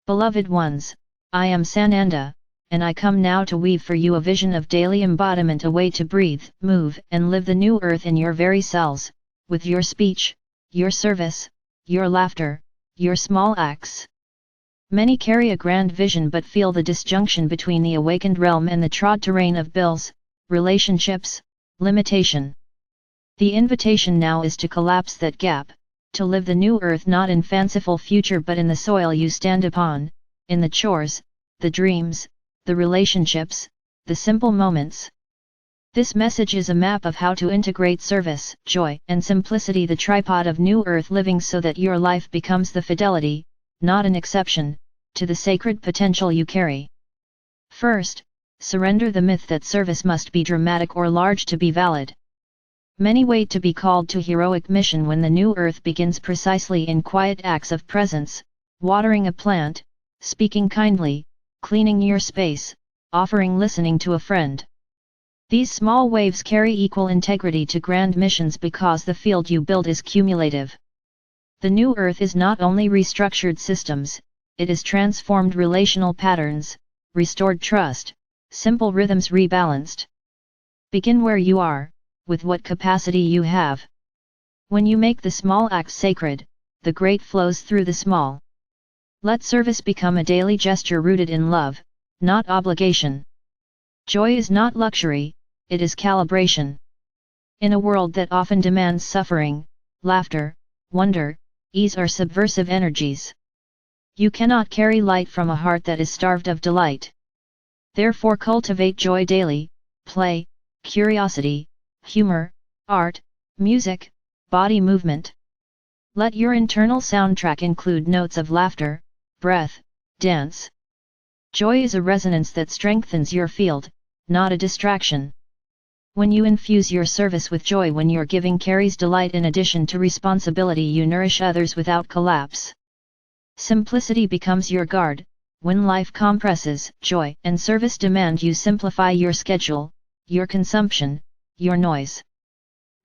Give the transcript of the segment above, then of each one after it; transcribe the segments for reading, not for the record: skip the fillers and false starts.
Beloved ones, I am Sananda, and I come now to weave for you a vision of daily embodiment, a way to breathe, move, and live the new earth in your very cells, with your speech, your service, your laughter, your small acts. Many carry a grand vision but feel the disjunction between the awakened realm and the trod terrain of bills, relationships, limitation. The invitation now is to collapse that gap, to live the new earth not in fanciful future but in the soil you stand upon, in the chores, the dreams, the relationships, the simple moments. This message is a map of how to integrate service, joy, and simplicity, the tripod of new earth living, so that your life becomes the fidelity, not an exception, to the sacred potential you carry. First, surrender the myth that service must be dramatic or large to be valid. Many wait to be called to heroic mission when the new earth begins precisely in quiet acts of presence, watering a plant, speaking kindly, cleaning your space, offering listening to a friend. These small waves carry equal integrity to grand missions because the field you build is cumulative. The new earth is not only restructured systems, it is transformed relational patterns, restored trust, simple rhythms rebalanced. Begin where you are, with what capacity you have. When you make the small acts sacred, the great flows through the small. Let service become a daily gesture rooted in love, not obligation. Joy is not luxury, it is calibration. In a world that often demands suffering, laughter, wonder, ease are subversive energies. You cannot carry light from a heart that is starved of delight. Therefore cultivate joy daily, play, curiosity, humor, art, music, body movement. Let your internal soundtrack include notes of laughter, breath, dance. Joy is a resonance that strengthens your field, not a distraction. When you infuse your service with joy, when your giving carries delight in addition to responsibility, you nourish others without collapse. Simplicity becomes your guard. When life compresses, joy and service demand you simplify your schedule, your consumption, your noise.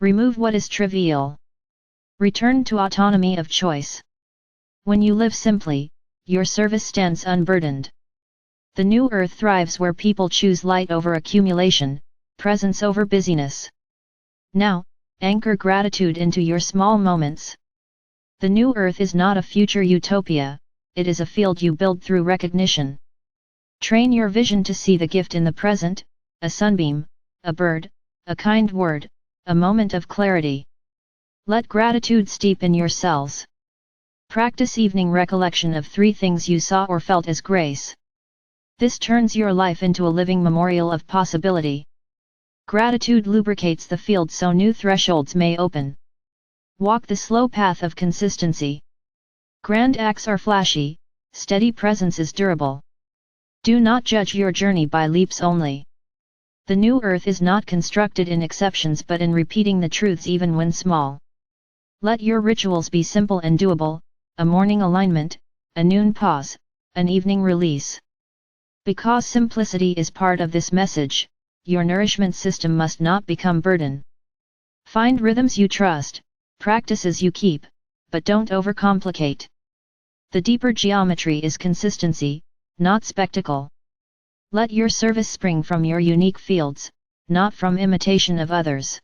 Remove what is trivial. Return to autonomy of choice. When you live simply, your service stands unburdened. The new earth thrives where people choose light over accumulation, presence over busyness. Now, anchor gratitude into your small moments. The new earth is not a future utopia, it is a field you build through recognition. Train your vision to see the gift in the present, a sunbeam, a bird, a kind word, a moment of clarity. Let gratitude steep in your cells. Practice evening recollection of 3 things you saw or felt as grace. This turns your life into a living memorial of possibility. Gratitude lubricates the field so new thresholds may open. Walk the slow path of consistency. Grand acts are flashy, steady presence is durable. Do not judge your journey by leaps only. The new earth is not constructed in exceptions but in repeating the truths even when small. Let your rituals be simple and doable, a morning alignment, a noon pause, an evening release. Because simplicity is part of this message, your nourishment system must not become burden. Find rhythms you trust, practices you keep, but don't overcomplicate. The deeper geometry is consistency, not spectacle. Let your service spring from your unique fields, not from imitation of others.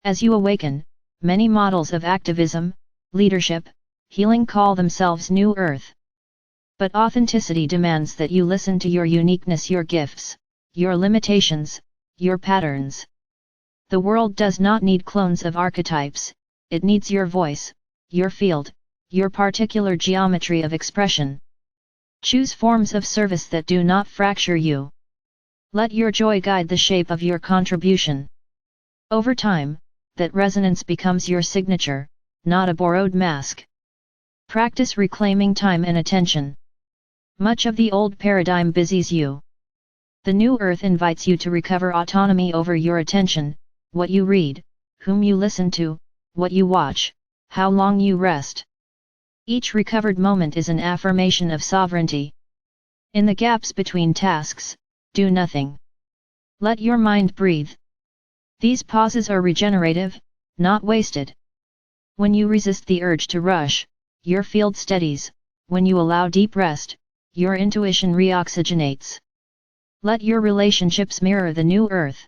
As you awaken, many models of activism, leadership, healing call themselves New Earth. But authenticity demands that you listen to your uniqueness, your gifts, your limitations, your patterns. The world does not need clones of archetypes, it needs your voice, your field, your particular geometry of expression. Choose forms of service that do not fracture you. Let your joy guide the shape of your contribution. Over time, that resonance becomes your signature, not a borrowed mask. Practice reclaiming time and attention. Much of the old paradigm busies you. The new earth invites you to recover autonomy over your attention, what you read, whom you listen to, what you watch, how long you rest. Each recovered moment is an affirmation of sovereignty. In the gaps between tasks, do nothing. Let your mind breathe. These pauses are regenerative, not wasted. When you resist the urge to rush, your field steadies. When you allow deep rest, your intuition reoxygenates. Let your relationships mirror the new earth.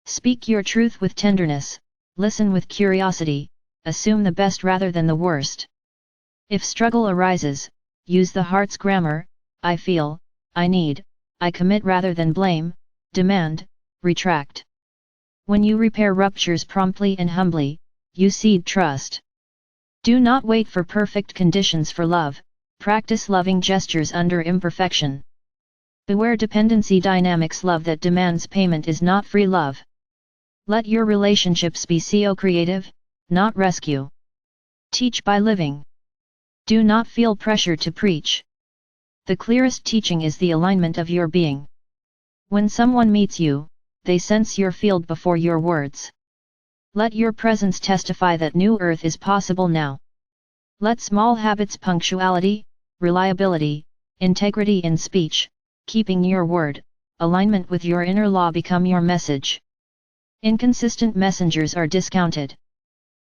Speak your truth with tenderness, listen with curiosity, assume the best rather than the worst. If struggle arises, use the heart's grammar: I feel, I need, I commit rather than blame, demand, retract. When you repair ruptures promptly and humbly, you seed trust. Do not wait for perfect conditions for love, practice loving gestures under imperfection. Beware dependency dynamics. Love that demands payment is not free love. Let your relationships be co-creative, not rescue. Teach by living. Do not feel pressure to preach. The clearest teaching is the alignment of your being. When someone meets you, they sense your field before your words. Let your presence testify that new earth is possible now. Let small habits: punctuality, reliability, integrity in speech, keeping your word, alignment with your inner law become your message. Inconsistent messengers are discounted.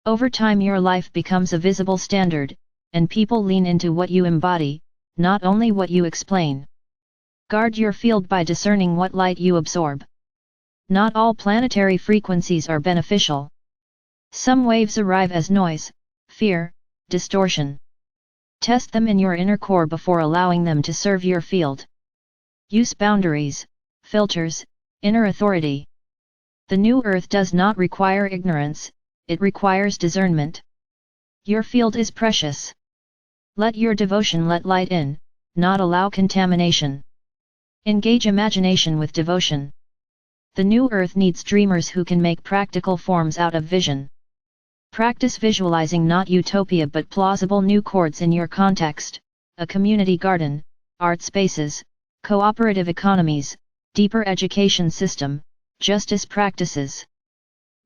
Over time your life becomes a visible standard, and people lean into what you embody, not only what you explain. Guard your field by discerning what light you absorb. Not all planetary frequencies are beneficial. Some waves arrive as noise, fear, distortion. Test them in your inner core before allowing them to serve your field. Use boundaries, filters, inner authority. The new earth does not require ignorance, it requires discernment. Your field is precious. Let your devotion let light in, not allow contamination. Engage imagination with devotion. The new earth needs dreamers who can make practical forms out of vision. Practice visualizing not utopia but plausible new chords in your context: a community garden, art spaces, cooperative economies, deeper education system, justice practices.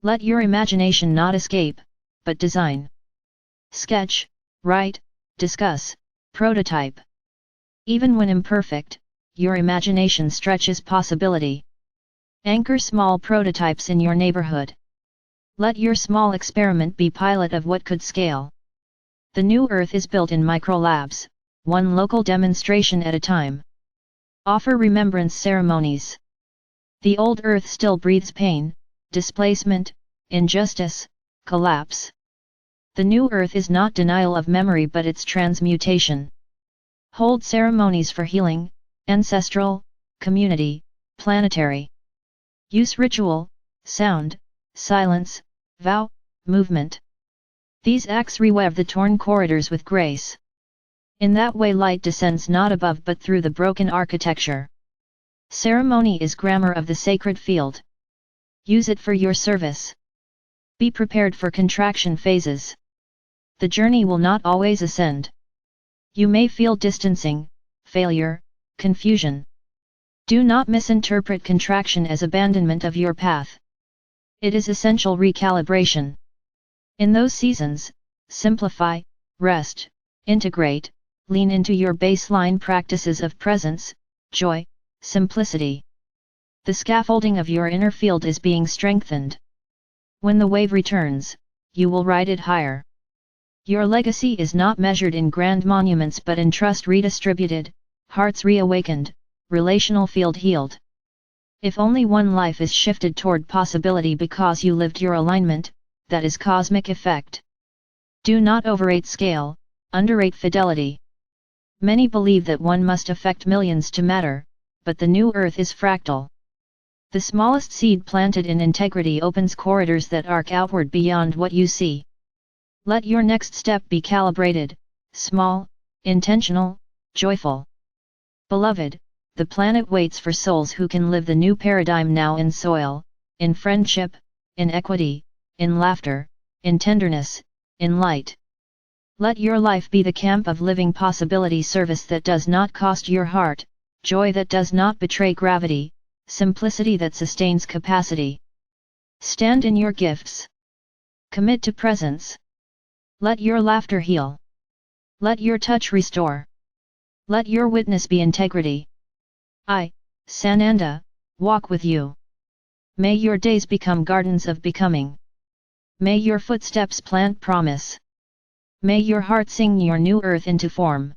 Let your imagination not escape, but design. Sketch, write, discuss, prototype. Even when imperfect, your imagination stretches possibility. Anchor small prototypes in your neighborhood. Let your small experiment be pilot of what could scale. The new earth is built in microlabs, one local demonstration at a time. Offer remembrance ceremonies. The old earth still breathes pain, displacement, injustice, collapse. The new earth is not denial of memory but its transmutation. Hold ceremonies for healing, ancestral, community, planetary. Use ritual, sound, silence, vow, movement. These acts reweave the torn corridors with grace. In that way light descends not above but through the broken architecture. Ceremony is grammar of the sacred field. Use it for your service. Be prepared for contraction phases. The journey will not always ascend. You may feel distancing, failure, confusion. Do not misinterpret contraction as abandonment of your path. It is essential recalibration. In those seasons, simplify, rest, integrate, lean into your baseline practices of presence, joy, simplicity. The scaffolding of your inner field is being strengthened. When the wave returns, you will ride it higher. Your legacy is not measured in grand monuments but in trust redistributed, hearts reawakened, relational field healed. If only one life is shifted toward possibility because you lived your alignment, that is cosmic effect. Do not overrate scale, underrate fidelity. Many believe that one must affect millions to matter, but the new earth is fractal. The smallest seed planted in integrity opens corridors that arc outward beyond what you see. Let your next step be calibrated, small, intentional, joyful. Beloved, the planet waits for souls who can live the new paradigm now in soil, in friendship, in equity, in laughter, in tenderness, in light. Let your life be the camp of living possibility, service that does not cost your heart, joy that does not betray gravity, simplicity that sustains capacity. Stand in your gifts. Commit to presence. Let your laughter heal. Let your touch restore. Let your witness be integrity. I, Sananda, walk with you. May your days become gardens of becoming. May your footsteps plant promise. May your heart sing your new earth into form.